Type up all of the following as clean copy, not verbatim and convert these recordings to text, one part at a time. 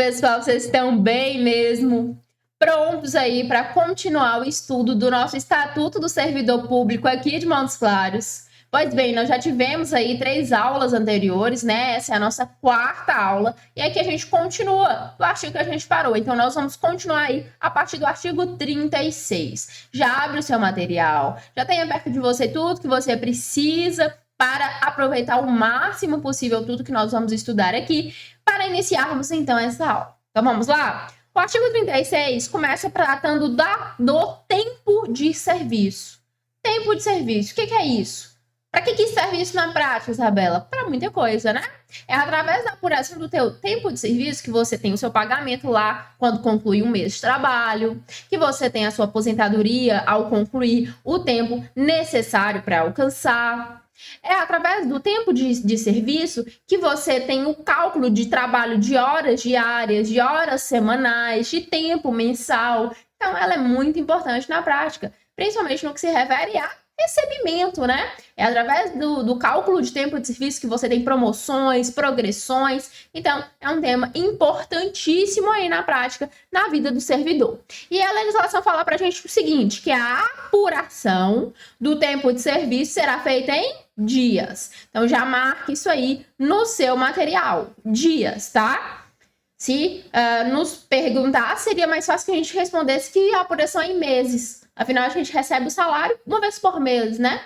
pessoal, vocês estão bem mesmo? Prontos aí para continuar o estudo do nosso Estatuto do Servidor Público aqui de Montes Claros? Pois bem, nós já tivemos aí 3 aulas anteriores, né? Essa é a nossa 4ª aula. E aqui a gente continua do artigo que a gente parou. Então, nós vamos continuar aí a partir do artigo 36. Já abre o seu material, já tenha perto de você tudo que você precisa para aproveitar o máximo possível tudo que nós vamos estudar aqui, para iniciarmos então essa aula. Então vamos lá? O artigo 36 começa tratando do tempo de serviço. Tempo de serviço, o que é isso? Para que serve isso na prática, Isabela? Para muita coisa, né? É através da apuração do teu tempo de serviço que você tem o seu pagamento lá quando conclui um mês de trabalho, que você tem a sua aposentadoria ao concluir o tempo necessário para alcançar. É através do tempo de serviço que você tem o cálculo de trabalho de horas diárias, de horas semanais, de tempo mensal. Então, ela é muito importante na prática, principalmente no que se refere a recebimento, né? É através do cálculo de tempo de serviço que você tem promoções, progressões. Então, é um tema importantíssimo aí na prática, na vida do servidor. E a legislação fala pra gente o seguinte, que a apuração do tempo de serviço será feita em dias. Então, já marque isso aí no seu material. Dias, tá? Se nos perguntar, seria mais fácil que a gente respondesse que a apuração é em meses. Afinal, a gente recebe o salário uma vez por mês, né?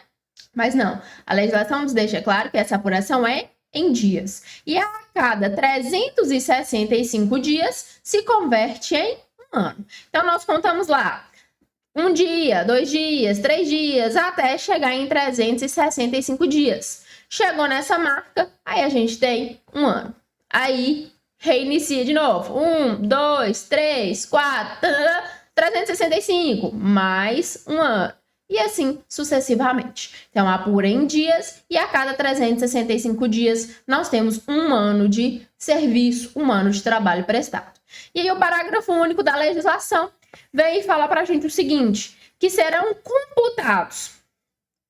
Mas não, a legislação nos deixa claro que essa apuração é em dias. E a cada 365 dias se converte em um ano. Então, nós contamos lá 1 dia, 2 dias, 3 dias, até chegar em 365 dias. Chegou nessa marca, aí a gente tem um ano. Aí, reinicia de novo. 1, 2, 3, 4... 365, mais um ano. E assim sucessivamente. Então, apura em dias e a cada 365 dias nós temos um ano de serviço, um ano de trabalho prestado. E aí o parágrafo único da legislação vem e fala para a gente o seguinte, que serão computados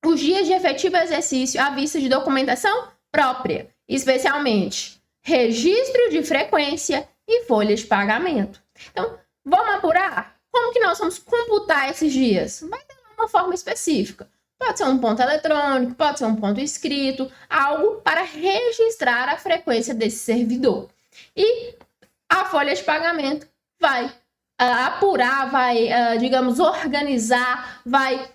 os dias de efetivo exercício à vista de documentação própria, especialmente registro de frequência e folha de pagamento. Então, vamos apurar? Como que nós vamos computar esses dias? Vai ter uma forma específica. Pode ser um ponto eletrônico, pode ser um ponto escrito, algo para registrar a frequência desse servidor. E a folha de pagamento vai apurar, vai, digamos, organizar, vai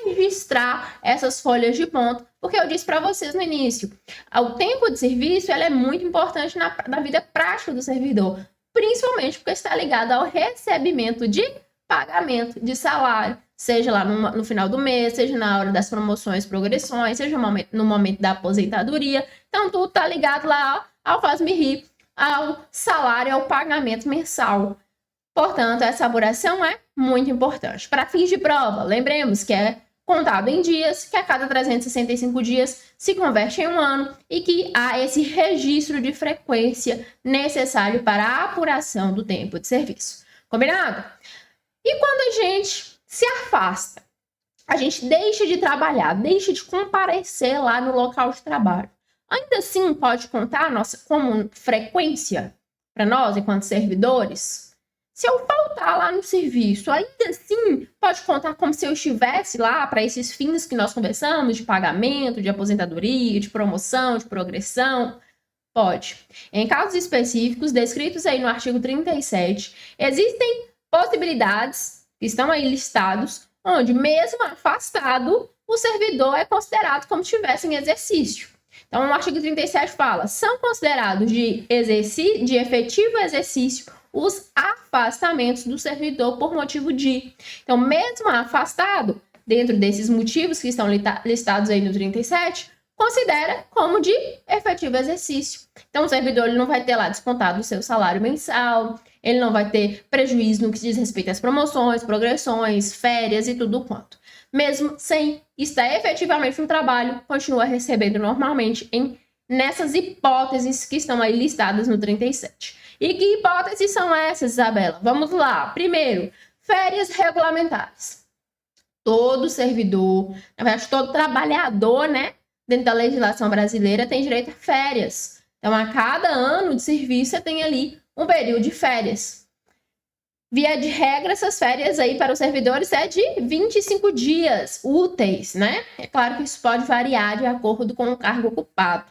registrar essas folhas de ponto, porque eu disse para vocês no início, o tempo de serviço ela é muito importante na vida prática do servidor, principalmente porque está ligado ao recebimento de pagamento de salário, seja lá no final do mês, seja na hora das promoções, progressões, seja no momento da aposentadoria. Então, tudo está ligado lá ao faz-me rir, ao salário, ao pagamento mensal. Portanto, essa apuração é muito importante. Para fins de prova, lembremos que é contado em dias, que a cada 365 dias se converte em um ano e que há esse registro de frequência necessário para a apuração do tempo de serviço. Combinado? E quando a gente se afasta, a gente deixa de trabalhar, deixa de comparecer lá no local de trabalho, ainda assim pode contar como frequência para nós, enquanto servidores? Se eu faltar lá no serviço, ainda assim pode contar como se eu estivesse lá para esses fins que nós conversamos, de pagamento, de aposentadoria, de promoção, de progressão? Pode. Em casos específicos, descritos aí no artigo 37, existem possibilidades, que estão aí listados, onde mesmo afastado, o servidor é considerado como se estivesse em exercício. Então, o artigo 37 fala, são considerados de efetivo exercício os afastamentos do servidor por motivo de. Então, mesmo afastado, dentro desses motivos que estão listados aí no 37, considera como de efetivo exercício. Então, o servidor ele não vai ter lá descontado o seu salário mensal, ele não vai ter prejuízo no que diz respeito às promoções, progressões, férias e tudo quanto. Mesmo sem estar efetivamente no trabalho, continua recebendo normalmente nessas hipóteses que estão aí listadas no 37. E que hipóteses são essas, Isabela? Vamos lá. Primeiro, férias regulamentares. Todo servidor, na verdade, todo trabalhador, né, dentro da legislação brasileira, tem direito a férias. Então, a cada ano de serviço, você tem ali um período de férias. Via de regra, essas férias aí para os servidores é de 25 dias úteis, né? É claro que isso pode variar de acordo com o cargo ocupado.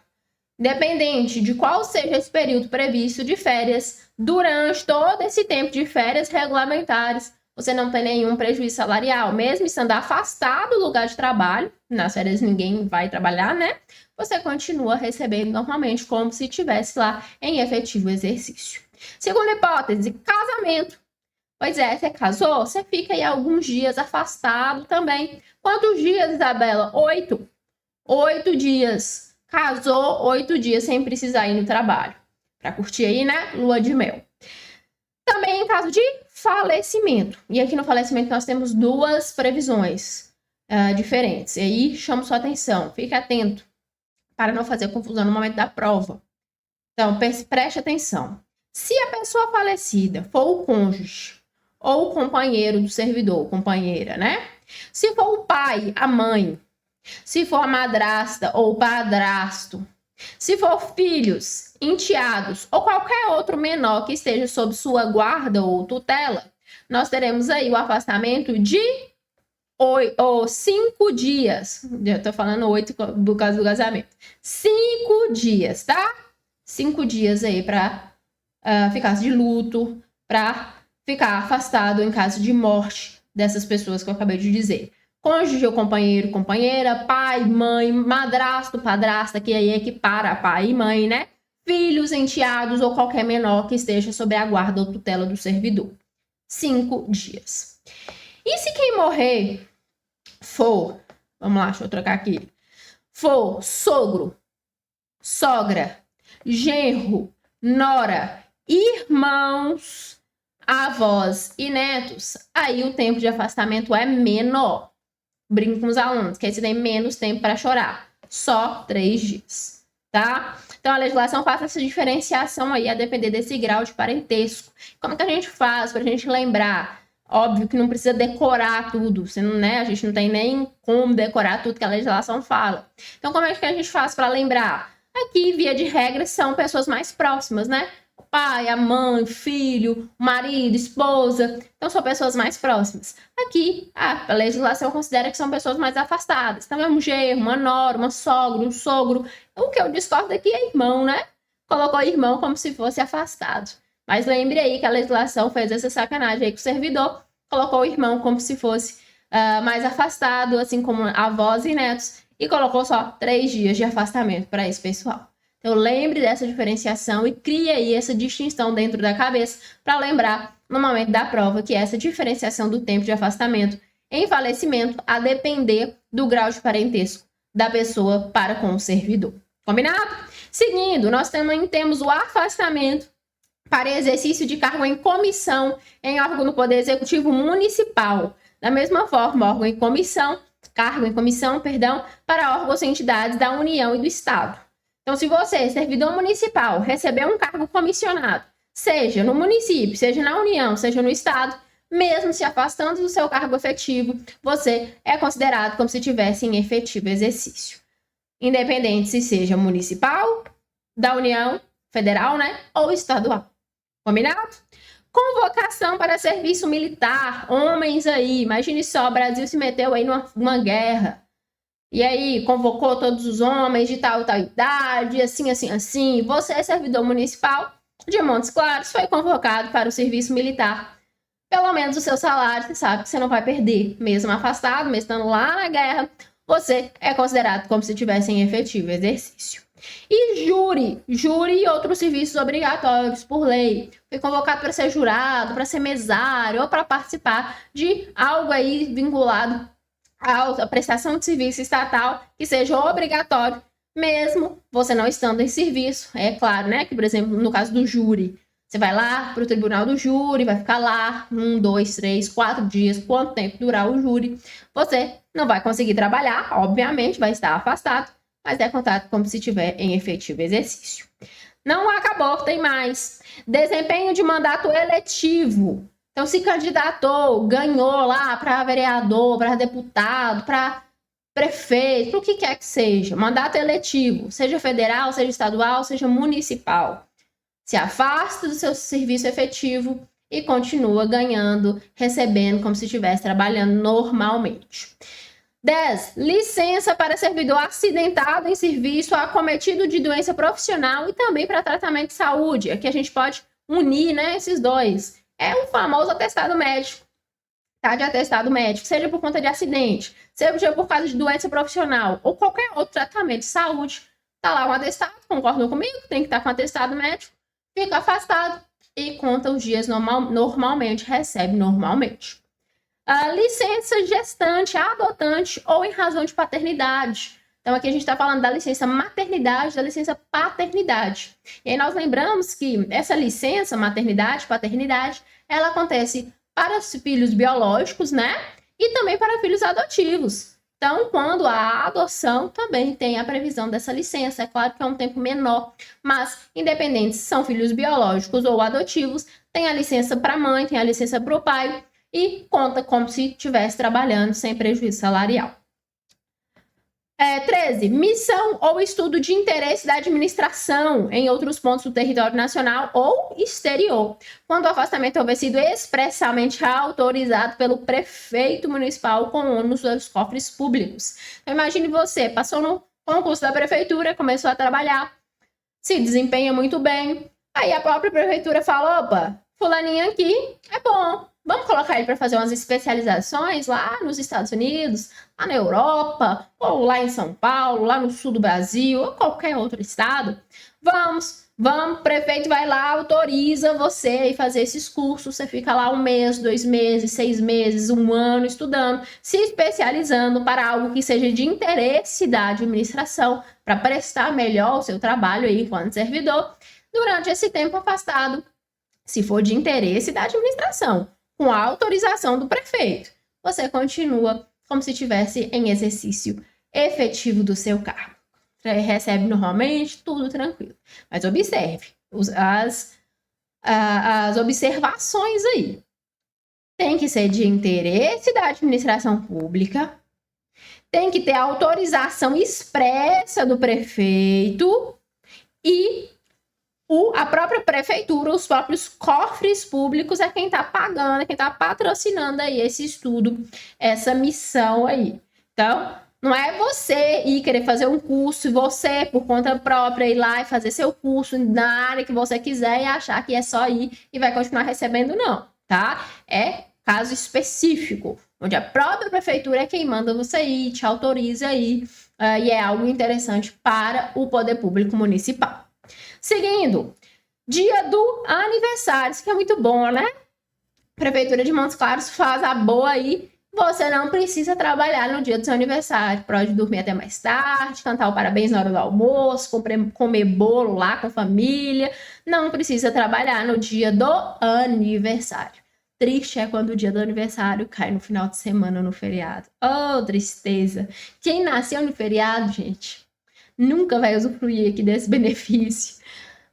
Independente de qual seja esse período previsto de férias, durante todo esse tempo de férias regulamentares, você não tem nenhum prejuízo salarial, mesmo estando afastado do lugar de trabalho, nas férias ninguém vai trabalhar, né? Você continua recebendo normalmente como se estivesse lá em efetivo exercício. Segunda hipótese, casamento. Pois é, você casou, você fica aí alguns dias afastado também. Quantos dias, Isabela? 8. 8 dias. Casou 8 dias sem precisar ir no trabalho. Para curtir aí, né? Lua de mel. Também em caso de falecimento. E aqui no falecimento nós temos duas previsões diferentes. E aí chamo sua atenção. Fique atento para não fazer confusão no momento da prova. Então, preste atenção. Se a pessoa falecida for o cônjuge ou o companheiro do servidor, companheira, né? Se for o pai, a mãe, se for a madrasta ou o padrasto, se for filhos, enteados ou qualquer outro menor que esteja sob sua guarda ou tutela, nós teremos aí o afastamento de 5 dias. Eu tô falando 8 por causa do casamento. 5 dias, tá? 5 dias aí para ficar de luto, para ficar afastado em caso de morte dessas pessoas que eu acabei de dizer. Cônjuge ou companheiro, companheira, pai, mãe, madrasto, padrasta, que aí equipara pai e mãe, né? Filhos, enteados ou qualquer menor que esteja sob a guarda ou tutela do servidor. 5 dias. E se quem morrer for, vamos lá, deixa eu trocar aqui, for sogro, sogra, genro, nora, irmãos, avós e netos, aí o tempo de afastamento é menor. Brinco com os alunos, que aí você tem menos tempo para chorar. Só 3 dias, tá? Então, a legislação faz essa diferenciação aí a depender desse grau de parentesco. Como que a gente faz para a gente lembrar? Óbvio que não precisa decorar tudo, né? A gente não tem nem como decorar tudo que a legislação fala. Então, como é que a gente faz para lembrar? Aqui, via de regra, são pessoas mais próximas, né? O pai, a mãe, filho, marido, esposa. Então, são pessoas mais próximas. Aqui, a legislação considera que são pessoas mais afastadas. Então, é um genro, uma nora, uma sogra, um sogro. O que eu discordo aqui é irmão, né? Colocou irmão como se fosse afastado. Mas lembre aí que a legislação fez essa sacanagem aí com o servidor, colocou o irmão como se fosse mais afastado, assim como avós e netos, e colocou só 3 dias de afastamento para esse pessoal. Então, lembre dessa diferenciação e crie aí essa distinção dentro da cabeça para lembrar no momento da prova que essa diferenciação do tempo de afastamento em falecimento a depender do grau de parentesco da pessoa para com o servidor. Combinado? Seguindo, nós também temos o afastamento para exercício de cargo em comissão em órgão do Poder Executivo Municipal. Da mesma forma, cargo em comissão, para órgãos e entidades da União e do Estado. Então, se você, servidor municipal, receber um cargo comissionado, seja no município, seja na União, seja no Estado, mesmo se afastando do seu cargo efetivo, você é considerado como se estivesse em efetivo exercício. Independente se seja municipal, da União, federal, né, ou estadual. Combinado? Convocação para serviço militar. Homens aí, imagine só, o Brasil se meteu aí numa guerra. E aí, convocou todos os homens de tal idade, assim. Você é servidor municipal de Montes Claros, foi convocado para o serviço militar. Pelo menos o seu salário, você sabe que você não vai perder. Mesmo afastado, mesmo estando lá na guerra, você é considerado como se estivesse em efetivo exercício. E júri e outros serviços obrigatórios por lei. Foi convocado para ser jurado, para ser mesário ou para participar de algo aí vinculado à prestação de serviço estatal que seja obrigatório, mesmo você não estando em serviço. É claro, né, que, por exemplo, no caso do júri, você vai lá para o tribunal do júri, vai ficar lá 1, 2, 3, 4 dias, quanto tempo durar o júri. Você não vai conseguir trabalhar, obviamente, vai estar afastado, mas é contado como se estiver em efetivo exercício. Não acabou, tem mais. Desempenho de mandato eletivo. Então, se candidatou, ganhou lá para vereador, para deputado, para prefeito, para o que quer que seja, mandato eletivo, seja federal, seja estadual, seja municipal, se afasta do seu serviço efetivo e continua ganhando, recebendo como se estivesse trabalhando normalmente. 10. Licença para servidor acidentado em serviço acometido de doença profissional e também para tratamento de saúde. Aqui a gente pode unir, né, esses dois. É o famoso atestado médico. Tá? De atestado médico, seja por conta de acidente, seja por causa de doença profissional ou qualquer outro tratamento de saúde. Tá lá um atestado, concordam comigo? Tem que estar com atestado médico, fica afastado e conta os dias normalmente, recebe normalmente. A licença gestante, adotante ou em razão de paternidade. Então, aqui a gente está falando da licença maternidade, da licença paternidade. E aí nós lembramos que essa licença maternidade, paternidade, ela acontece para os filhos biológicos, né? E também para filhos adotivos. Então, quando há adoção, também tem a previsão dessa licença. É claro que é um tempo menor, mas independente se são filhos biológicos ou adotivos, tem a licença para a mãe, tem a licença para o pai, e conta como se estivesse trabalhando sem prejuízo salarial. 13. Missão ou estudo de interesse da administração em outros pontos do território nacional ou exterior, quando o afastamento houver sido expressamente autorizado pelo prefeito municipal com ônus dos cofres públicos. Então, imagine você, passou no concurso da prefeitura, começou a trabalhar, se desempenha muito bem, aí a própria prefeitura fala, opa, fulaninho aqui é bom, vamos colocar ele para fazer umas especializações lá nos Estados Unidos, lá na Europa, ou lá em São Paulo, lá no sul do Brasil, ou qualquer outro estado. Vamos, o prefeito vai lá, autoriza você a fazer esses cursos, você fica lá 1 mês, 2 meses, 6 meses, 1 ano estudando, se especializando para algo que seja de interesse da administração, para prestar melhor o seu trabalho aí enquanto servidor, durante esse tempo afastado, se for de interesse da administração, com a autorização do prefeito, você continua como se estivesse em exercício efetivo do seu cargo. Recebe normalmente, tudo tranquilo. Mas observe as observações aí. Tem que ser de interesse da administração pública, tem que ter autorização expressa do prefeito e a própria prefeitura, os próprios cofres públicos é quem está pagando, é quem está patrocinando aí esse estudo, essa missão aí. Então, não é você ir querer fazer um curso, você, por conta própria, ir lá e fazer seu curso na área que você quiser e achar que é só ir e vai continuar recebendo, não, tá? É caso específico, onde a própria prefeitura é quem manda você ir, te autoriza aí, e é algo interessante para o poder público municipal. Seguindo, dia do aniversário, isso que é muito bom, né? Prefeitura de Montes Claros faz a boa aí, você não precisa trabalhar no dia do seu aniversário, pode dormir até mais tarde, cantar o parabéns na hora do almoço, comer bolo lá com a família, não precisa trabalhar no dia do aniversário. Triste é quando o dia do aniversário cai no final de semana ou no feriado. Oh, tristeza! Quem nasceu no feriado, gente, nunca vai usufruir aqui desse benefício.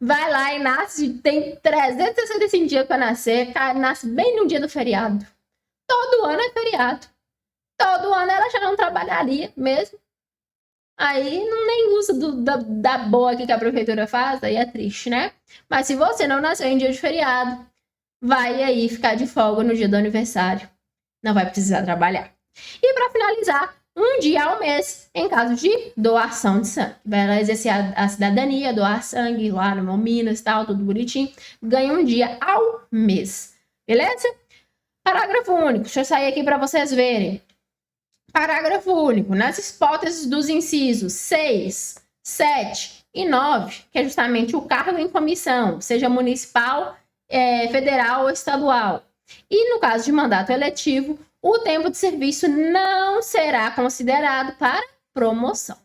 Vai lá e nasce, tem 365 dias para nascer, nasce bem no dia do feriado. Todo ano é feriado. Todo ano ela já não trabalharia mesmo. Aí não nem usa da boa aqui que a prefeitura faz, aí é triste, né? Mas se você não nasceu em dia de feriado, vai aí ficar de folga no dia do aniversário. Não vai precisar trabalhar. E para finalizar, 1 dia ao mês, em caso de doação de sangue. Vai lá exercer a cidadania, doar sangue lá no Minas e tal, tudo bonitinho. Ganha 1 dia ao mês. Beleza? Parágrafo único. Deixa eu sair aqui para vocês verem. Parágrafo único. Nas hipóteses dos incisos 6, 7 e 9, que é justamente o cargo em comissão, seja municipal, federal ou estadual. E no caso de mandato eletivo, o tempo de serviço não será considerado para promoção.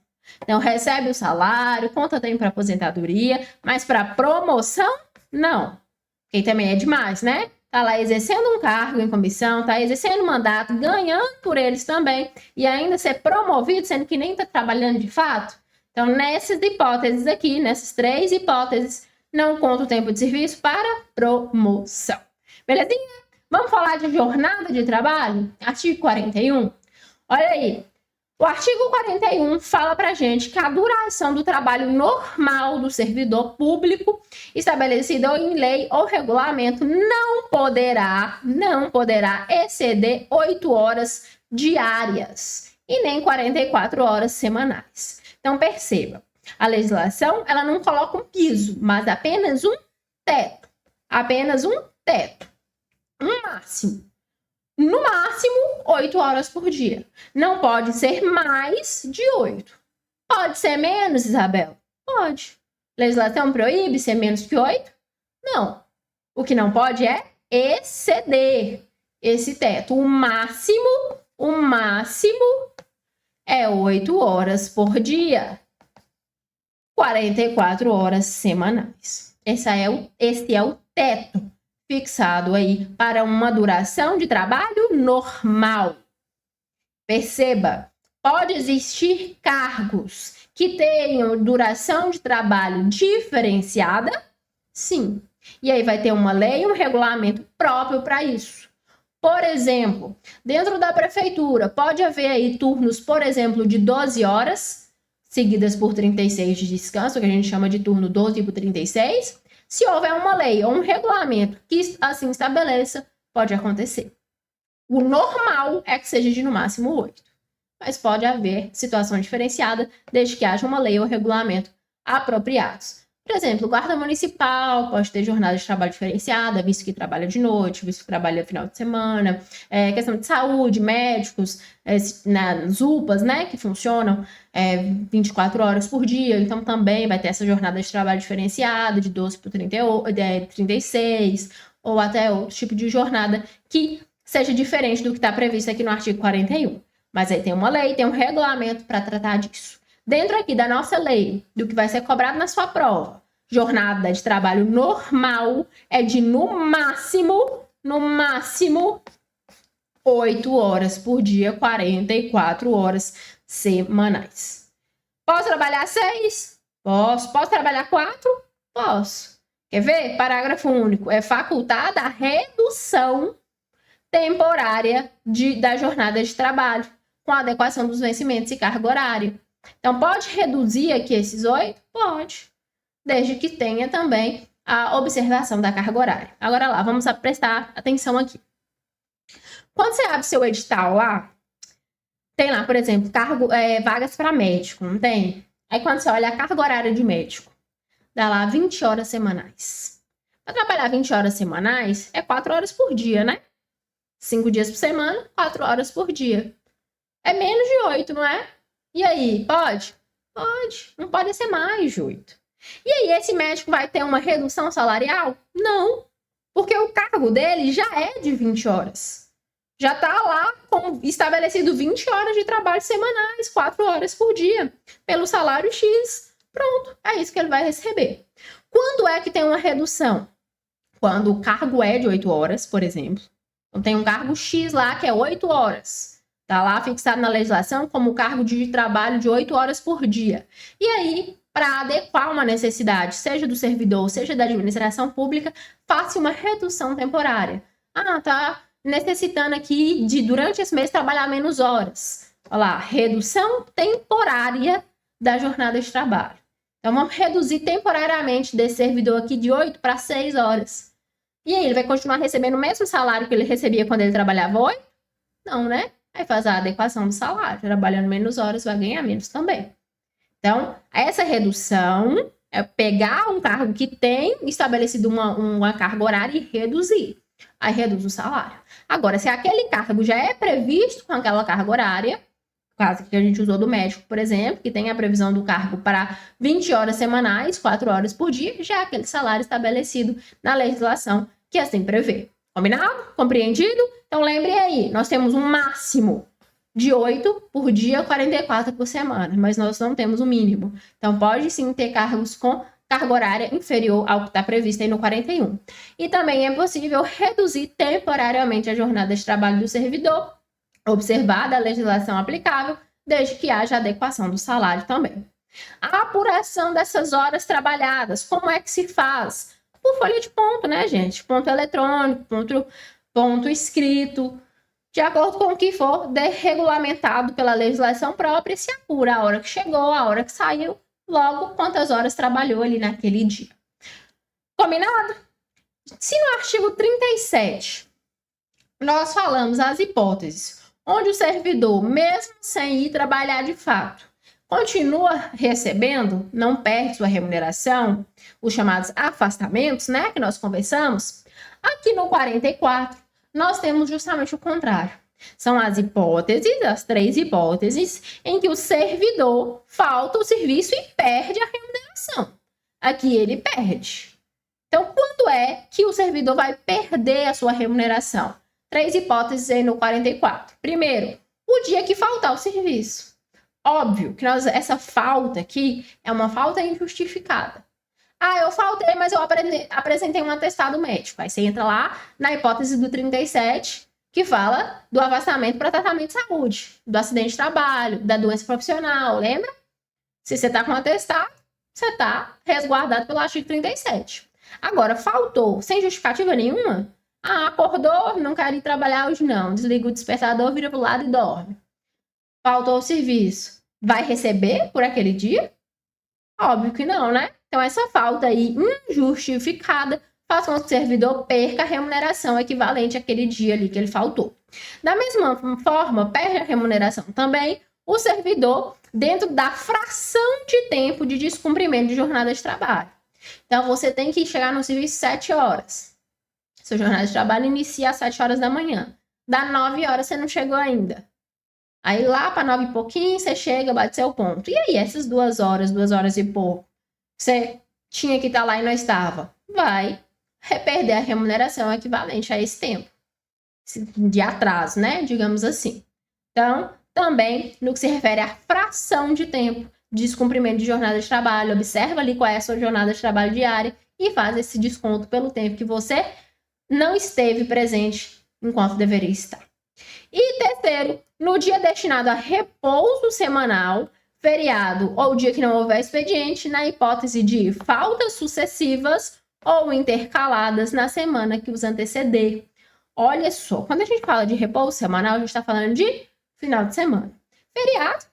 Então, recebe o salário, conta tempo para aposentadoria, mas para promoção, não. Porque também é demais, né? Tá lá exercendo um cargo em comissão, tá exercendo mandato, ganhando por eles também, e ainda ser promovido, sendo que nem tá trabalhando de fato. Então, nessas hipóteses aqui, nessas 3 hipóteses, não conta o tempo de serviço para promoção. Belezinha? Vamos falar de jornada de trabalho? Artigo 41. Olha aí. O artigo 41 fala pra gente que a duração do trabalho normal do servidor público, estabelecido em lei ou regulamento, não poderá exceder 8 horas diárias e nem 44 horas semanais. Então, perceba, a legislação ela não coloca um piso, mas apenas um teto. Apenas um teto. Um máximo. No máximo, 8 horas por dia. Não pode ser mais de 8. Pode ser menos, Isabela? Pode. Legislação proíbe ser menos que 8? Não. O que não pode é exceder esse teto. O máximo é 8 horas por dia. 44 horas semanais. Esse é o teto fixado aí para uma duração de trabalho normal. Perceba, pode existir cargos que tenham duração de trabalho diferenciada? Sim. E aí vai ter uma lei e um regulamento próprio para isso. Por exemplo, dentro da prefeitura, pode haver aí turnos, por exemplo, de 12 horas, seguidas por 36 de descanso, que a gente chama de turno 12 por 36. Se houver uma lei ou um regulamento que assim estabeleça, pode acontecer. O normal é que seja de no máximo 8. Mas pode haver situação diferenciada, desde que haja uma lei ou regulamento apropriados. Por exemplo, o guarda municipal pode ter jornada de trabalho diferenciada, visto que trabalha de noite, visto que trabalha final de semana. Questão de saúde, médicos, nas UPAs, né, que funcionam 24 horas por dia. Então, também vai ter essa jornada de trabalho diferenciada, de 12 por 36, ou até outro tipo de jornada que seja diferente do que está previsto aqui no artigo 41. Mas aí tem uma lei, tem um regulamento para tratar disso. Dentro aqui da nossa lei, do que vai ser cobrado na sua prova, jornada de trabalho normal é de no máximo, 8 horas por dia, 44 horas semanais. Posso trabalhar 6? Posso. Posso trabalhar 4? Posso. Quer ver? Parágrafo único. É facultada a redução temporária da jornada de trabalho, com a adequação dos vencimentos e carga horária. Então, pode reduzir aqui esses 8? Pode, desde que tenha também a observação da carga horária. Agora lá, vamos prestar atenção aqui. Quando você abre seu edital lá, tem lá, por exemplo, vagas para médico, não tem? Aí quando você olha a carga horária de médico, dá lá 20 horas semanais. Para trabalhar 20 horas semanais, é 4 horas por dia, né? 5 dias por semana, 4 horas por dia. É menos de 8, não é? E aí, pode? Pode. Não pode ser mais de 8. E aí, esse médico vai ter uma redução salarial? Não. Porque o cargo dele já é de 20 horas. Já está lá estabelecido 20 horas de trabalho semanais, 4 horas por dia, pelo salário X. Pronto, é isso que ele vai receber. Quando é que tem uma redução? Quando o cargo é de 8 horas, por exemplo. Então, tem um cargo X lá que é 8 horas. Está lá fixado na legislação como cargo de trabalho de 8 horas por dia. E aí, para adequar uma necessidade, seja do servidor, seja da administração pública, faça uma redução temporária. Tá necessitando aqui de, durante esse mês, trabalhar menos horas. Olha lá, redução temporária da jornada de trabalho. Então, vamos reduzir temporariamente desse servidor aqui de 8 para 6 horas. E aí, ele vai continuar recebendo o mesmo salário que ele recebia quando ele trabalhava 8? Não, né? Aí faz a adequação do salário. Trabalhando menos horas, vai ganhar menos também. Então, essa redução é pegar um cargo que tem estabelecido uma carga horária e reduzir. Aí reduz o salário. Agora, se aquele cargo já é previsto com aquela carga horária, no caso que a gente usou do médico, por exemplo, que tem a previsão do cargo para 20 horas semanais, 4 horas por dia, já é aquele salário estabelecido na legislação que assim prevê. Combinado? Compreendido? Então, lembre aí, nós temos um máximo de 8 por dia, 44 por semana, mas nós não temos o mínimo. Então, pode sim ter cargos com carga horária inferior ao que está previsto aí no 41. E também é possível reduzir temporariamente a jornada de trabalho do servidor, observada a legislação aplicável, desde que haja adequação do salário também. A apuração dessas horas trabalhadas, como é que se faz? Por folha de ponto, né, gente? Ponto eletrônico, ponto escrito. de acordo com o que for regulamentado pela legislação própria, se apura a hora que chegou, a hora que saiu, logo quantas horas trabalhou ali naquele dia. Combinado? Se no artigo 37 nós falamos as hipóteses onde o servidor, mesmo sem ir trabalhar de fato, continua recebendo, não perde sua remuneração, os chamados afastamentos, né, que nós conversamos, aqui no 44 nós temos justamente o contrário. São as hipóteses, as 3 hipóteses, em que o servidor falta o serviço e perde a remuneração. Aqui ele perde. Então, quando é que o servidor vai perder a sua remuneração? 3 hipóteses aí no 44. Primeiro, o dia que faltar o serviço. Óbvio que essa falta aqui é uma falta injustificada. Ah, eu faltei, mas eu apresentei um atestado médico. Aí você entra lá na hipótese do 37, que fala do afastamento para tratamento de saúde, do acidente de trabalho, da doença profissional, lembra? Se você está com atestado, você está resguardado pelo artigo 37. Agora, faltou sem justificativa nenhuma? Ah, acordou, não quer ir trabalhar hoje não. Desliga o despertador, vira pro lado e dorme. Faltou o serviço. Vai receber por aquele dia? Óbvio que não, né? Então, essa falta aí injustificada faz com que o servidor perca a remuneração equivalente àquele dia ali que ele faltou. Da mesma forma, perde a remuneração também o servidor dentro da fração de tempo de descumprimento de jornada de trabalho. Então, você tem que chegar no serviço 7 horas. Sua jornada de trabalho inicia às 7 horas da manhã. Dá 9 horas, você não chegou ainda. Aí lá para 9 e pouquinho, você chega, bate seu ponto. E aí, essas 2 horas e pouco, você tinha que estar lá e não estava. Vai perder a remuneração equivalente a esse tempo. De atraso, né? Digamos assim. Então, também, no que se refere à fração de tempo de descumprimento de jornada de trabalho, observa ali qual é a sua jornada de trabalho diária e faz esse desconto pelo tempo que você não esteve presente enquanto deveria estar. E terceiro, no dia destinado a repouso semanal, feriado ou dia que não houver expediente, na hipótese de faltas sucessivas ou intercaladas na semana que os anteceder. Olha só, quando a gente fala de repouso semanal, a gente está falando de final de semana. Feriado,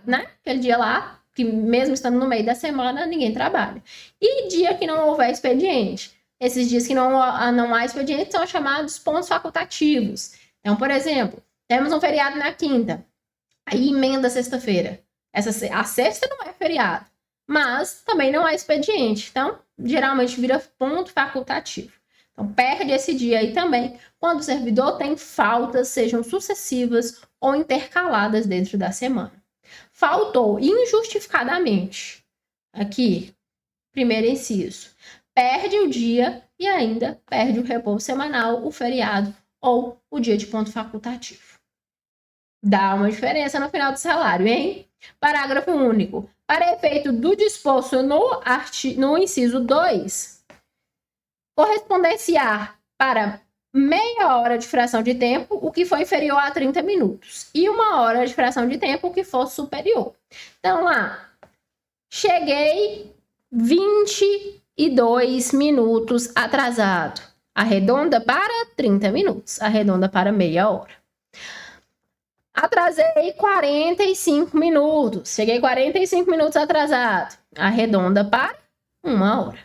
né? Aquele dia lá, que mesmo estando no meio da semana, ninguém trabalha. E dia que não houver expediente. Esses dias que não há expediente são chamados pontos facultativos. Então, por exemplo, temos um feriado na quinta, aí emenda a sexta-feira. A sexta não é feriado, mas também não há expediente. Então, geralmente vira ponto facultativo. Então, perde esse dia aí também, quando o servidor tem faltas, sejam sucessivas ou intercaladas dentro da semana. Faltou injustificadamente. Aqui, primeiro inciso. Perde o dia e ainda perde o repouso semanal, o feriado ou o dia de ponto facultativo. Dá uma diferença no final do salário, hein? Parágrafo único. Para efeito do disposto no inciso 2, correspondenciar para meia hora de fração de tempo o que for inferior a 30 minutos e 1 hora de fração de tempo o que for superior. Então, lá, cheguei 22 minutos atrasado. Arredonda para 30 minutos, arredonda para meia hora. Atrasei 45 minutos, cheguei 45 minutos atrasado, arredonda para 1 hora,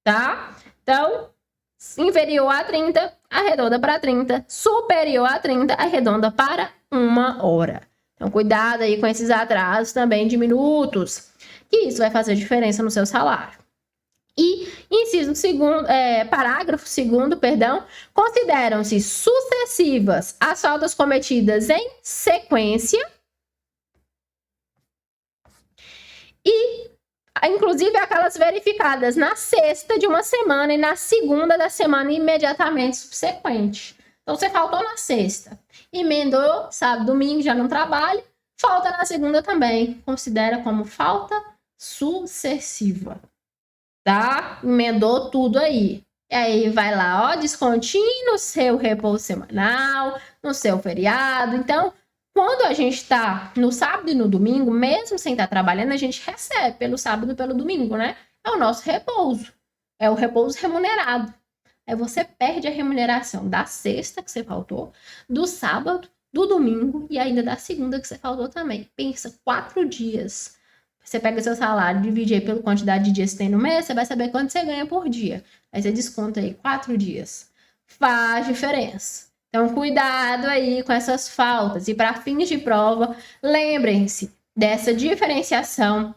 tá? Então, inferior a 30, arredonda para 30, superior a 30, arredonda para 1 hora. Então, cuidado aí com esses atrasos também de minutos, que isso vai fazer diferença no seu salário. E parágrafo 2º, consideram-se sucessivas as faltas cometidas em sequência e, inclusive, aquelas verificadas na sexta de uma semana e na segunda da semana imediatamente subsequente. Então, você faltou na sexta, emendou, sábado, domingo, já não trabalha, falta na segunda também, considera como falta sucessiva. Tá? Emendou tudo aí. E aí vai lá, ó, descontinho no seu repouso semanal, no seu feriado. Então, quando a gente tá no sábado e no domingo, mesmo sem estar trabalhando, a gente recebe pelo sábado e pelo domingo, né? É o nosso repouso. É o repouso remunerado. Aí você perde a remuneração da sexta que você faltou, do sábado, do domingo e ainda da segunda que você faltou também. Pensa, 4 dias. Você pega seu salário, divide aí pela quantidade de dias que tem no mês, você vai saber quanto você ganha por dia. Aí você desconta aí 4 dias. Faz diferença. Então, cuidado aí com essas faltas. E para fins de prova, lembrem-se dessa diferenciação,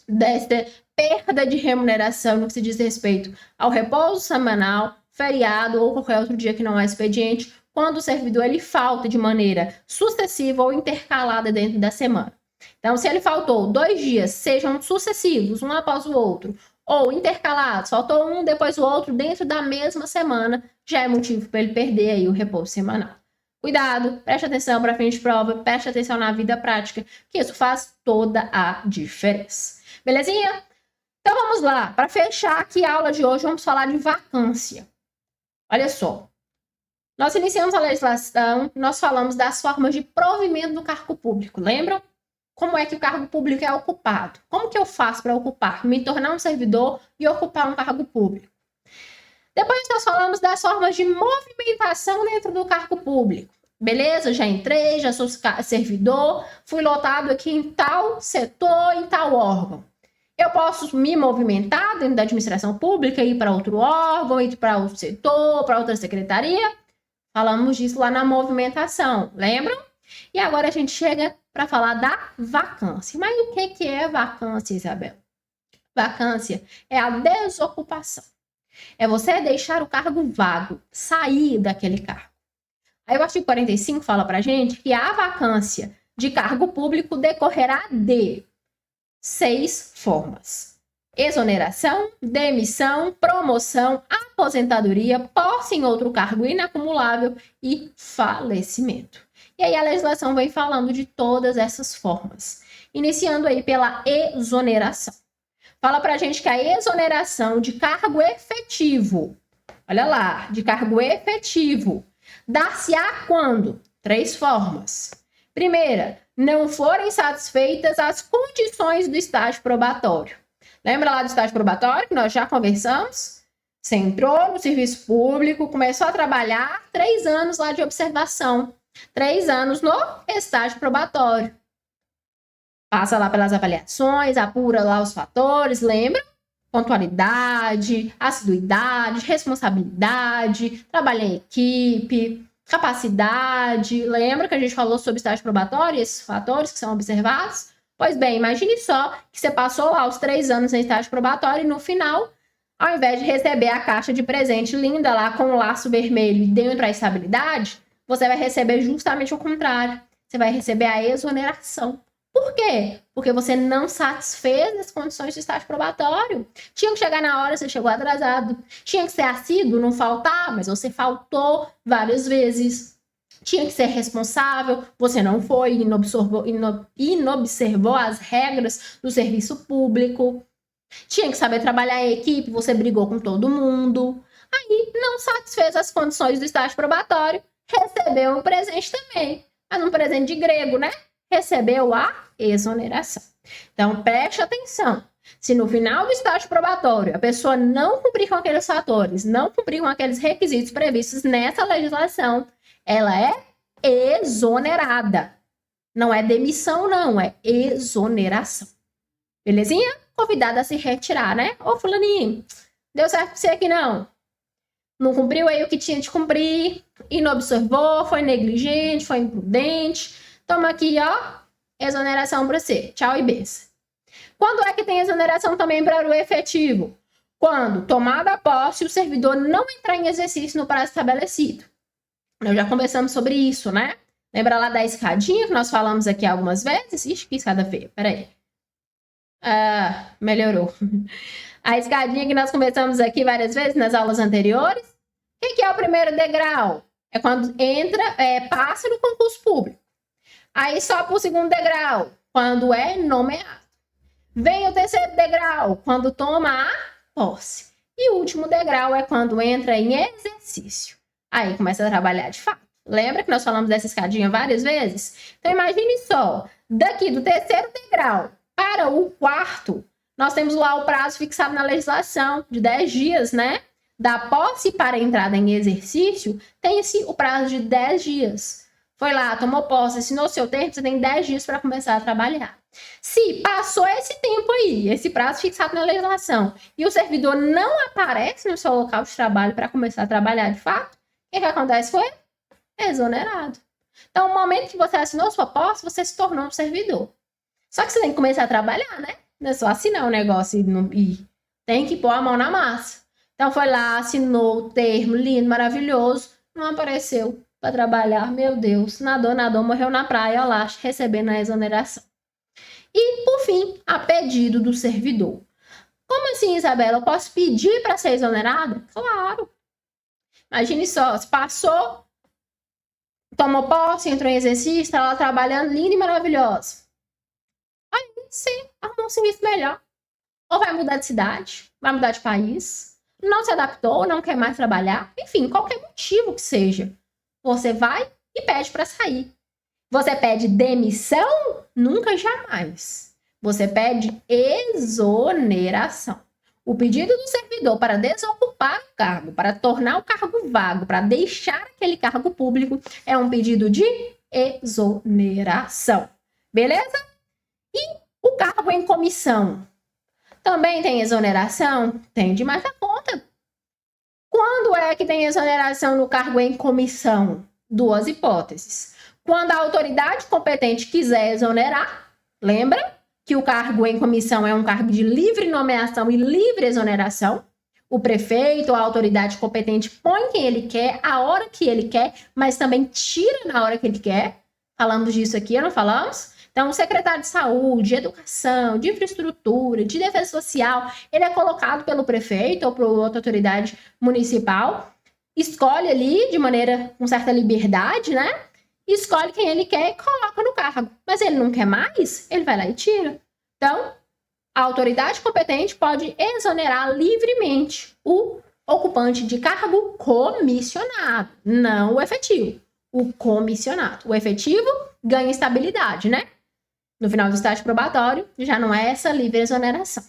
dessa perda de remuneração no que se diz respeito ao repouso semanal, feriado ou qualquer outro dia que não é expediente, quando o servidor ele falta de maneira sucessiva ou intercalada dentro da semana. Então, se ele faltou 2 dias, sejam sucessivos, um após o outro, ou intercalados, faltou um depois o outro dentro da mesma semana, já é motivo para ele perder aí o repouso semanal. Cuidado, preste atenção para fim de prova, preste atenção na vida prática, que isso faz toda a diferença. Belezinha? Então vamos lá, para fechar aqui a aula de hoje, vamos falar de vacância. Olha só, nós iniciamos a legislação, nós falamos das formas de provimento do cargo público, lembram? Como é que o cargo público é ocupado? Como que eu faço para ocupar? Me tornar um servidor e ocupar um cargo público. Depois nós falamos das formas de movimentação dentro do cargo público. Beleza? Já entrei, já sou servidor, fui lotado aqui em tal setor, em tal órgão. Eu posso me movimentar dentro da administração pública, ir para outro órgão, ir para outro setor, para outra secretaria. Falamos disso lá na movimentação, lembram? E agora a gente chega para falar da vacância. Mas o que é vacância, Isabel? Vacância é a desocupação. É você deixar o cargo vago, sair daquele cargo. Aí o artigo 45 fala para a gente que a vacância de cargo público decorrerá de 6 formas: exoneração, demissão, promoção, aposentadoria, posse em outro cargo inacumulável e falecimento. E aí a legislação vem falando de todas essas formas, iniciando aí pela exoneração. Fala pra gente que a exoneração de cargo efetivo, olha lá, de cargo efetivo, dar-se-á quando? 3 formas. Primeira, não forem satisfeitas as condições do estágio probatório. Lembra lá do estágio probatório que nós já conversamos? Você entrou no serviço público, começou a trabalhar, 3 anos lá de observação, 3 anos no estágio probatório. Passa lá pelas avaliações, apura lá os fatores, lembra? Pontualidade, assiduidade, responsabilidade, trabalho em equipe, capacidade. Lembra que a gente falou sobre estágio probatório, esses fatores que são observados? Pois bem, imagine só que você passou lá os 3 anos em estágio probatório e no final, ao invés de receber a caixa de presente linda lá com o laço vermelho dentro da estabilidade, você vai receber justamente o contrário. Você vai receber a exoneração. Por quê? Porque você não satisfez as condições de estágio probatório. Tinha que chegar na hora, você chegou atrasado. Tinha que ser assíduo, não faltar, mas você faltou várias vezes. Tinha que ser responsável, você não foi, inobservou as regras do serviço público. Tinha que saber trabalhar em equipe, você brigou com todo mundo. Aí não satisfez as condições do estágio probatório, recebeu um presente também. Mas um presente de grego, né? Recebeu a exoneração. Então, preste atenção. Se no final do estágio probatório a pessoa não cumprir com aqueles fatores, não cumprir com aqueles requisitos previstos nessa legislação, ela é exonerada. Não é demissão, não, é exoneração. Belezinha? Convidada a se retirar, né? Ô, fulaninho, deu certo pra você aqui não? Não cumpriu aí o que tinha de cumprir, e não observou, foi negligente, foi imprudente. Toma aqui, ó, exoneração para você. Tchau e benção. Quando é que tem exoneração também para o efetivo? Quando, tomada a posse, o servidor não entrar em exercício no prazo estabelecido. Nós já conversamos sobre isso, né? Lembra lá da escadinha que nós falamos aqui algumas vezes? Ixi, que escada feia, peraí. Melhorou. A escadinha que nós conversamos aqui várias vezes nas aulas anteriores. O que é o primeiro degrau? É quando entra, passa no concurso público. Aí só para o segundo degrau, quando é nomeado. Vem o terceiro degrau, quando toma a posse. E o último degrau é quando entra em exercício. Aí começa a trabalhar de fato. Lembra que nós falamos dessa escadinha várias vezes? Então imagine só, daqui do terceiro degrau para o quarto, nós temos lá o prazo fixado na legislação de 10 dias, né? da posse para a entrada em exercício, tem-se o prazo de 10 dias. Foi lá, tomou posse, assinou seu termo, você tem 10 dias para começar a trabalhar. Se passou esse tempo aí, esse prazo fixado na legislação, e o servidor não aparece no seu local de trabalho para começar a trabalhar de fato, o que acontece foi exonerado. Então, no momento que você assinou sua posse, você se tornou um servidor. Só que você tem que começar a trabalhar, né? Não é só assinar o negócio e tem que pôr a mão na massa. Então, foi lá, assinou o termo, lindo, maravilhoso, não apareceu para trabalhar. Meu Deus, nadou, morreu na praia, ó lá, recebendo a exoneração. E, por fim, a pedido do servidor. Como assim, Isabela? Eu posso pedir para ser exonerada? Claro. Imagine só, se passou, tomou posse, entrou em exercício, está lá trabalhando, linda e maravilhosa. Aí, sim, arrumou um serviço melhor. Ou vai mudar de cidade, vai mudar de país, não se adaptou, não quer mais trabalhar, enfim, qualquer motivo que seja. Você vai e pede para sair. Você pede demissão? Nunca, jamais. Você pede exoneração. O pedido do servidor para desocupar o cargo, para tornar o cargo vago, para deixar aquele cargo público, é um pedido de exoneração. Beleza? E o cargo em comissão? Também tem exoneração? Tem demais da conta. Quando é que tem exoneração no cargo em comissão? Duas hipóteses. Quando a autoridade competente quiser exonerar, lembra que o cargo em comissão é um cargo de livre nomeação e livre exoneração. O prefeito ou a autoridade competente põe quem ele quer, a hora que ele quer, mas também tira na hora que ele quer. Falamos disso aqui, não falamos? Então, o secretário de saúde, de educação, de infraestrutura, de defesa social, ele é colocado pelo prefeito ou por outra autoridade municipal, escolhe ali de maneira com certa liberdade, né? Escolhe quem ele quer e coloca no cargo. Mas ele não quer mais, ele vai lá e tira. Então, a autoridade competente pode exonerar livremente o ocupante de cargo comissionado, não o efetivo. O comissionado. O efetivo ganha estabilidade, né? No final do estágio probatório, já não é essa livre exoneração.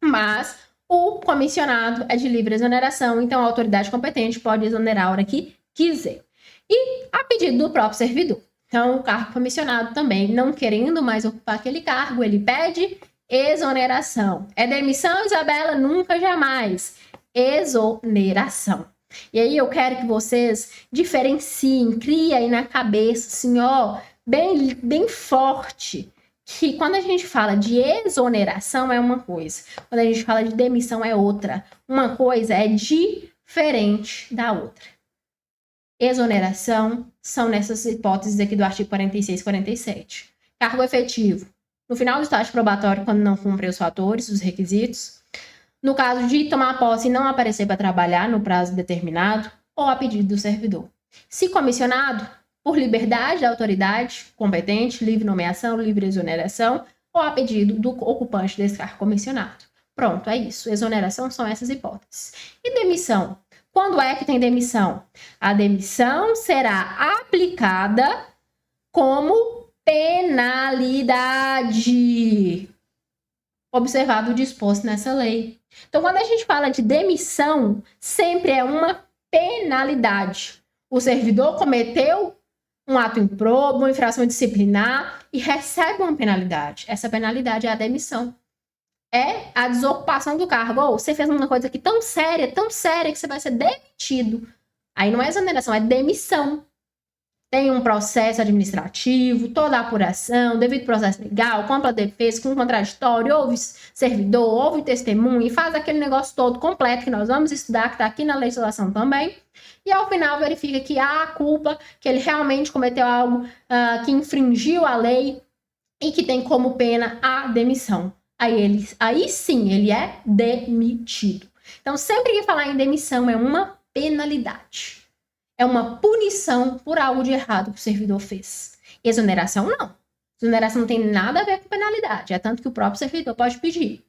Mas o comissionado é de livre exoneração, então a autoridade competente pode exonerar a hora que quiser. E a pedido do próprio servidor. Então, o cargo comissionado também, não querendo mais ocupar aquele cargo, ele pede exoneração. É demissão, Isabela? Nunca, jamais. Exoneração. E aí eu quero que vocês diferenciem, criem aí na cabeça, assim, ó, bem forte, que quando a gente fala de exoneração é uma coisa, quando a gente fala de demissão é outra. Uma coisa é diferente da outra. Exoneração são nessas hipóteses aqui do artigo 46 e 47. Cargo efetivo. No final do estágio probatório, quando não cumpre os fatores, os requisitos. No caso de tomar posse e não aparecer para trabalhar no prazo determinado, ou a pedido do servidor. Se comissionado, por liberdade da autoridade competente, livre nomeação, livre exoneração, ou a pedido do ocupante desse cargo comissionado. Pronto, é isso. Exoneração são essas hipóteses. E demissão? Quando é que tem demissão? A demissão será aplicada como penalidade, observado o disposto nessa lei. Então, quando a gente fala de demissão, sempre é uma penalidade. O servidor cometeu um ato improbo, uma infração disciplinar e recebe uma penalidade. Essa penalidade é a demissão. É a desocupação do cargo. Ou você fez uma coisa aqui tão séria que você vai ser demitido. Aí não é exoneração, é demissão. Tem um processo administrativo, toda a apuração, devido processo legal, compra defesa, com contraditório, ouve servidor, ouve testemunha e faz aquele negócio todo completo que nós vamos estudar, que está aqui na legislação também. E ao final verifica que há culpa, que ele realmente cometeu algo que infringiu a lei e que tem como pena a demissão. Aí sim, ele é demitido. Então, sempre que falar em demissão, é uma penalidade. É uma punição por algo de errado que o servidor fez. Exoneração, não. Exoneração não tem nada a ver com penalidade. É tanto que o próprio servidor pode pedir.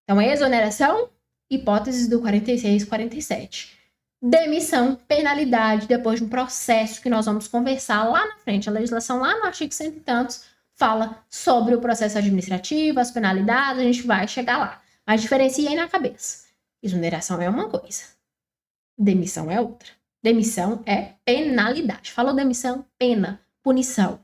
Então, exoneração, hipóteses do 46 e 47. Demissão, penalidade, depois de um processo que nós vamos conversar lá na frente. A legislação lá no artigo 100 e tantos fala sobre o processo administrativo, as penalidades, a gente vai chegar lá. Mas diferencia aí na cabeça. Exoneração é uma coisa. Demissão é outra. Demissão é penalidade. Falou demissão, pena, punição.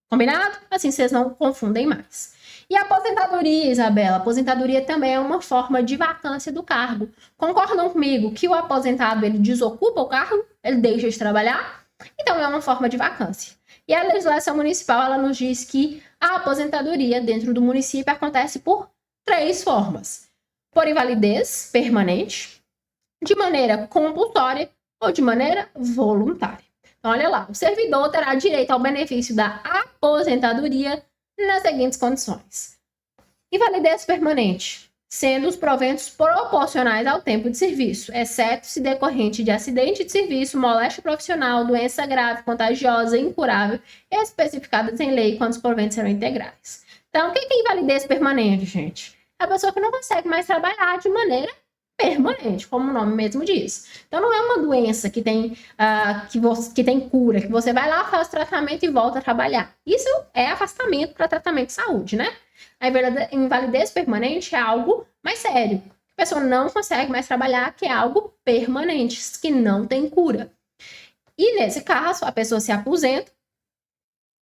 Combinado? Assim vocês não confundem mais. E a aposentadoria, Isabela? Aposentadoria também é uma forma de vacância do cargo. Concordam comigo que o aposentado ele desocupa o cargo? Ele deixa de trabalhar? Então é uma forma de vacância. E a legislação municipal ela nos diz que a aposentadoria dentro do município acontece por 3 formas. Por invalidez permanente, de maneira compulsória ou de maneira voluntária. Então, olha lá, o servidor terá direito ao benefício da aposentadoria nas seguintes condições. Invalidez permanente, sendo os proventos proporcionais ao tempo de serviço, exceto se decorrente de acidente de serviço, moléstia profissional, doença grave, contagiosa, incurável, especificadas em lei quando os proventos serão integrais. Então, o que é invalidez permanente, gente? É a pessoa que não consegue mais trabalhar de maneira permanente, como o nome mesmo diz. Então, não é uma doença que tem, que tem cura, que você vai lá, faz tratamento e volta a trabalhar. Isso é afastamento para tratamento de saúde, né? A invalidez permanente é algo mais sério. A pessoa não consegue mais trabalhar, que é algo permanente, que não tem cura. E, nesse caso, a pessoa se aposenta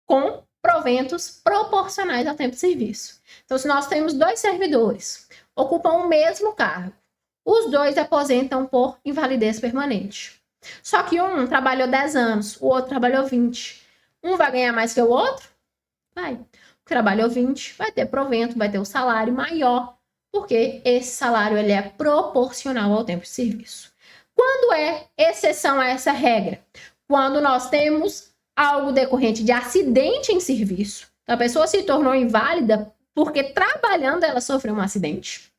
com proventos proporcionais ao tempo de serviço. Então, se nós temos 2 servidores, ocupam o mesmo cargo, os 2 aposentam por invalidez permanente. Só que um trabalhou 10 anos, o outro trabalhou 20. Um vai ganhar mais que o outro? Vai. O que trabalhou 20 vai ter provento, vai ter um salário maior, porque esse salário ele é proporcional ao tempo de serviço. Quando é exceção a essa regra? Quando nós temos algo decorrente de acidente em serviço. Então, a pessoa se tornou inválida porque trabalhando ela sofreu um acidente.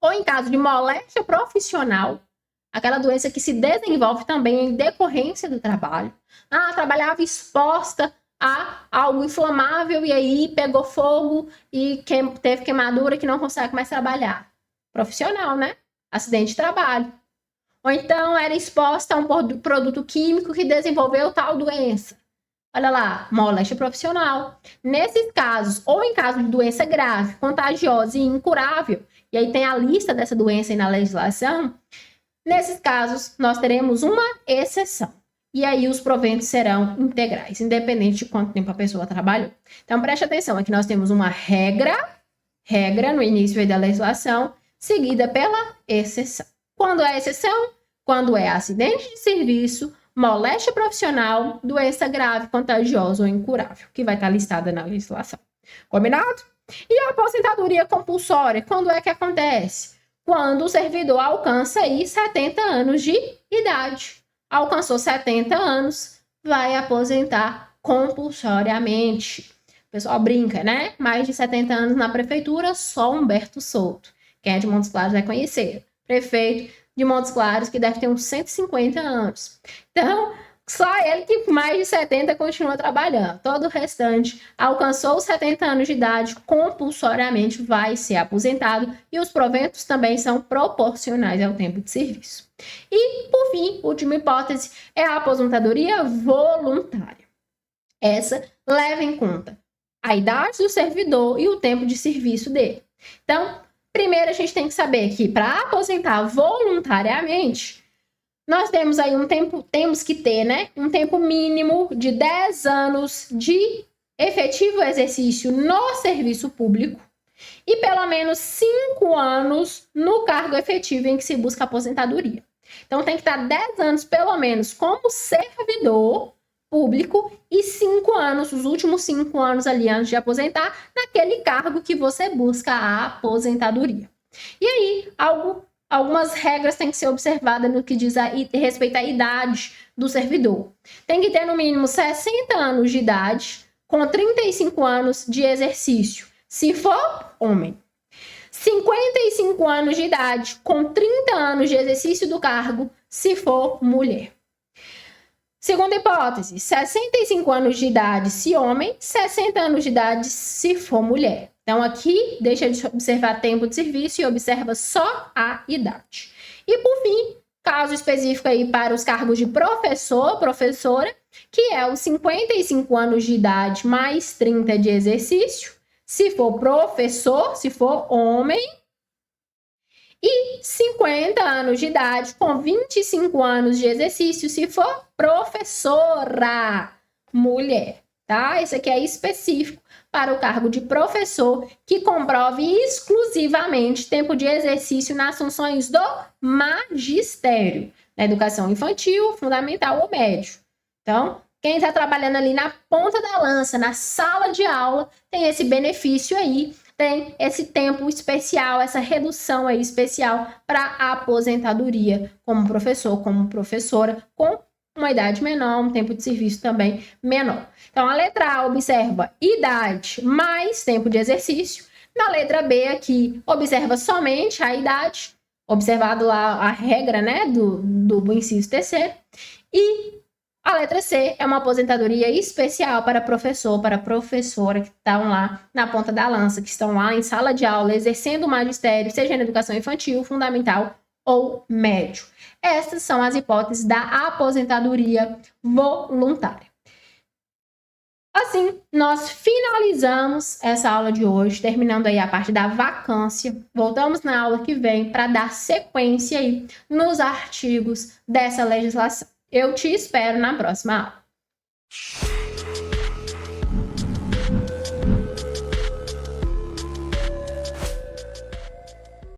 Ou em caso de moléstia profissional, aquela doença que se desenvolve também em decorrência do trabalho. Trabalhava exposta a algo inflamável e aí pegou fogo e teve queimadura que não consegue mais trabalhar. Profissional, né? Acidente de trabalho. Ou então era exposta a um produto químico que desenvolveu tal doença. Olha lá, moléstia profissional. Nesses casos, ou em caso de doença grave, contagiosa e incurável, e aí tem a lista dessa doença aí na legislação, nesses casos nós teremos uma exceção. E aí os proventos serão integrais, independente de quanto tempo a pessoa trabalhou. Então preste atenção, aqui nós temos uma regra no início aí da legislação, seguida pela exceção. Quando é exceção? Quando é acidente de serviço, moléstia profissional, doença grave, contagiosa ou incurável, que vai estar listada na legislação. Combinado? E a aposentadoria compulsória, quando é que acontece? Quando o servidor alcança aí 70 anos de idade. Alcançou 70 anos, vai aposentar compulsoriamente. O pessoal brinca, né? Mais de 70 anos na prefeitura, só Humberto Souto. Quem é de Montes Claros vai conhecer. Prefeito de Montes Claros, que deve ter uns 150 anos. Então, só ele que com mais de 70 continua trabalhando. Todo o restante alcançou os 70 anos de idade, compulsoriamente vai ser aposentado e os proventos também são proporcionais ao tempo de serviço. E, por fim, última hipótese é a aposentadoria voluntária. Essa leva em conta a idade do servidor e o tempo de serviço dele. Então, primeiro a gente tem que saber que para aposentar voluntariamente, nós temos aí temos que ter, né, um tempo mínimo de 10 anos de efetivo exercício no serviço público e pelo menos 5 anos no cargo efetivo em que se busca aposentadoria. Então tem que estar 10 anos pelo menos como servidor público e 5 anos, os últimos 5 anos ali antes de aposentar, naquele cargo que você busca a aposentadoria. E aí, algumas regras têm que ser observadas no que diz respeito à idade do servidor. Tem que ter no mínimo 60 anos de idade, com 35 anos de exercício, se for homem. 55 anos de idade, com 30 anos de exercício do cargo, se for mulher. Segunda hipótese, 65 anos de idade se homem, 60 anos de idade se for mulher. Então, aqui, deixa de observar tempo de serviço e observa só a idade. E, por fim, caso específico aí para os cargos de professor, professora, que é os 55 anos de idade mais 30 de exercício, se for professor, se for homem, e 50 anos de idade com 25 anos de exercício se for professora mulher, tá? Esse aqui é específico para o cargo de professor que comprove exclusivamente tempo de exercício nas funções do magistério, na educação infantil, fundamental ou médio. Então, quem está trabalhando ali na ponta da lança, na sala de aula, tem esse benefício aí, tem esse tempo especial, essa redução aí especial para a aposentadoria como professor, como professora, com uma idade menor, um tempo de serviço também menor. Então, a letra A observa idade mais tempo de exercício. Na letra B aqui, observa somente a idade, observado lá a regra, né, do inciso terceiro. E a letra C é uma aposentadoria especial para professor, para professora que estão lá na ponta da lança, que estão lá em sala de aula, exercendo o magistério, seja na educação infantil, fundamental ou médio. Essas são as hipóteses da aposentadoria voluntária. Assim, nós finalizamos essa aula de hoje, terminando aí a parte da vacância. Voltamos na aula que vem para dar sequência aí nos artigos dessa legislação. Eu te espero na próxima aula.